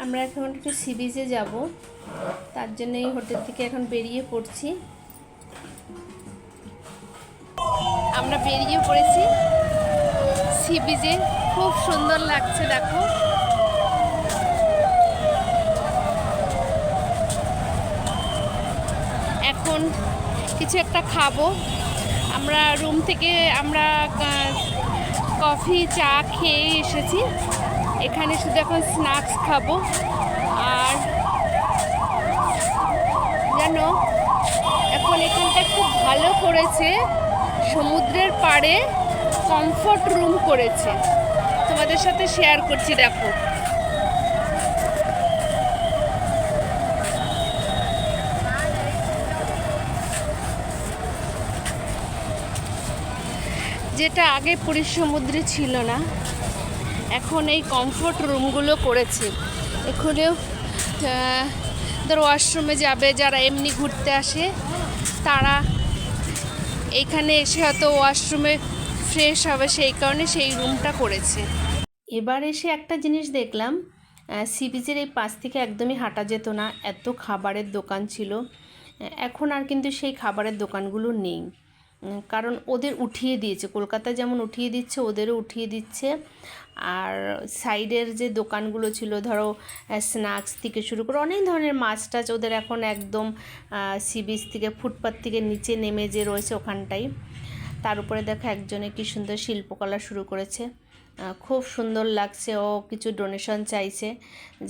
আমরা এখন একটু সি বিচে যাব, তার জন্য এই হোটেল থেকে এখন বেরিয়ে পড়ছি। আমরা বেরিয়ে পড়েছি সি বিচে, খুব সুন্দর লাগছে দেখো। এখন কিছু একটা খাবো। আমরা রুম থেকে কফি চা খেয়ে এসেছি, এখানে শুধু এখন স্ন্যাক্স খাবো। আর জানো, এখন এখানটা খুব ভালো করেছে, সমুদ্রের পাড়ে কমফোর্ট রুম করেছে, তোমাদের সাথে শেয়ার করছি দেখো। যেটা আগে পুরীর সমুদ্রে ছিল না, এখন এই কমফোর্ট রুমগুলো করেছে। এখানেও ধর ওয়াশরুমে যাবে যারা এমনি ঘুরতে আসে, তারা এইখানে এসে হয়তো ওয়াশরুমে ফ্রেশ হবে, সেই কারণে সেই রুমটা করেছে। এবার এসে একটা জিনিস দেখলাম, সি বিচের এই পাশ থেকে একদমই হাঁটা যেত না, এত খাবারের দোকান ছিল। এখন আর কিন্তু সেই খাবারের দোকানগুলো নেই, কারণ ওদের উঠিয়ে দিয়েছে, কলকাতায় যেমন উঠিয়ে দিচ্ছে ওদেরও উঠিয়ে দিচ্ছে। আর সাইডের যে দোকানগুলো ছিল, ধরো স্ন্যাক্স থেকে শুরু করে অনেক ধরনের মাছ টাছ, ওদের এখন একদম সি বিচ থেকে ফুটপাথ থেকে নিচে নেমে যে রয়েছে ওখানটাই। তার উপরে দেখো একজনে কি সুন্দর শিল্পকলা শুরু করেছে, খুব সুন্দর লাগছে। ও কিছু ডোনেশন চাইছে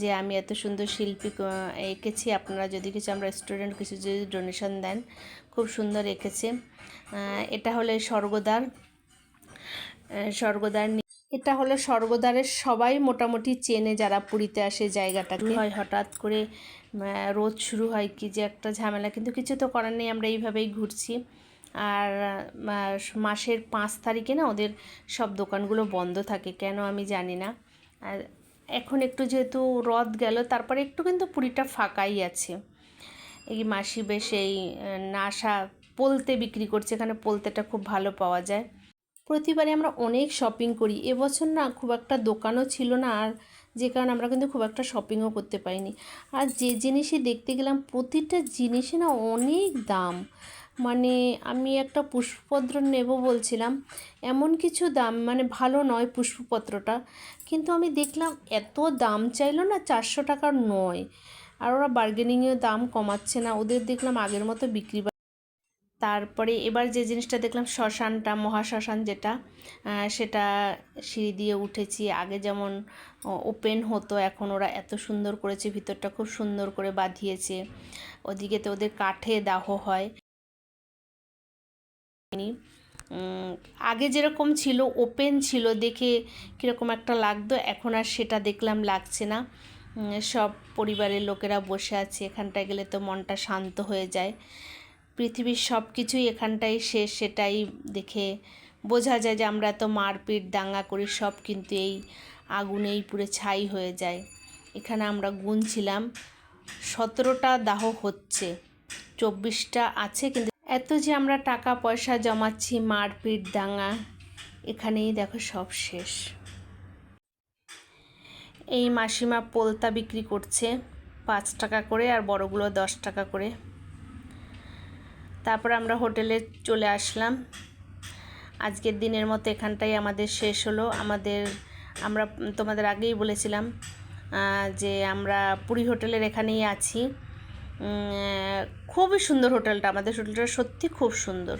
যে আমি এত সুন্দর শিল্পী এঁকেছি, আপনারা যদি কিছু, আমরা স্টুডেন্ট কিছু যদি ডোনেশন দেন। খুব সুন্দর এঁকেছে। এটা হলো স্বর্গদ্বার। এটা হলো স্বর্গদ্বারের, সবাই মোটামুটি চেনে যারা পুরীতে আসে জায়গাটা হয়। হঠাৎ করে রোজ শুরু হয় কি যে একটা ঝামেলা, কিন্তু কিছু তো করার নেই, আমরা এইভাবেই ঘুরছি। আর মাসের 5 তারিখে না ওদের সব দোকানগুলো বন্ধ থাকে, কেন আমি জানি না। আর এখন একটু যেহেতু রথ গেল, তারপরে একটু কিন্তু পুরীটা ফাঁকাই আছে। এই মাসি বেশ এই নাশা পোলতে বিক্রি করছে, এখানে পোলতেটা খুব ভালো পাওয়া যায়। প্রতিবারে আমরা অনেক শপিং করি, এবছর না খুব একটা দোকানও ছিল না, আর যে কারণে আমরা কিন্তু খুব একটা শপিংও করতে পারিনি। আর যে জিনিসই দেখতে গেলাম প্রতিটা জিনিসে না অনেক দাম, মানে আমি একটা পুষ্পপত্র নেব বলছিলাম, এমন কিছু দাম, মানে ভালো নয় পুষ্পপত্রটা, কিন্তু আমি দেখলাম এত দাম চাইলো না, 400 টাকার নয়। আর ওরা বার্গেনিংয়েও দাম কমাচ্ছে না, ওদের দেখলাম আগের মতো বিক্রি। তারপরে এবার যে জিনিসটা দেখলাম, শ্মশানটা, মহাশ্মশান যেটা, সেটা সিঁড়ি দিয়ে উঠেছি। আগে যেমন ওপেন হতো, এখন ওরা এত সুন্দর করেছে, ভিতরটা খুব সুন্দর করে বাঁধিয়েছে। ওদিকে তো ওদের কাঠে দাহ হয়। আগে যেরকম ছিল, ওপেন ছিল, দেখে কীরকম একটা লাগতো, এখন আর সেটা দেখলাম লাগছে না। সব পরিবারের লোকেরা বসে আছে, এখানটায় গেলে তো মনটা শান্ত হয়ে যায়। পৃথিবীর সব কিছুই এখানটাই শেষ, সেটাই দেখে বোঝা যায় যে আমরা এত মারপিট দাঙ্গা করি, সব কিন্তু এই আগুনেই পুরো ছাই হয়ে যায়। এখানে আমরা গুনছিলাম 17টা দাহ হচ্ছে, 24টা আছে, কিন্তু এত যে আমরা টাকা পয়সা জমাচ্ছি মারপিট দাঙ্গা, এখানেই দেখো সব শেষ। এই মাসিমা পোলতা বিক্রি করছে 5 টাকা করে, আর বড়গুলো 10 টাকা করে। তারপর আমরা হোটেলে চলে আসলাম। আজকের দিনের মতো এখানটাই আমাদের শেষ হলো। আমরা তোমাদের আগেই বলেছিলাম যে আমরা পুরী হোটেলের এখানেই আছি। খুবই সুন্দর হোটেলটা, আমাদের হোটেলটা সত্যি খুব সুন্দর।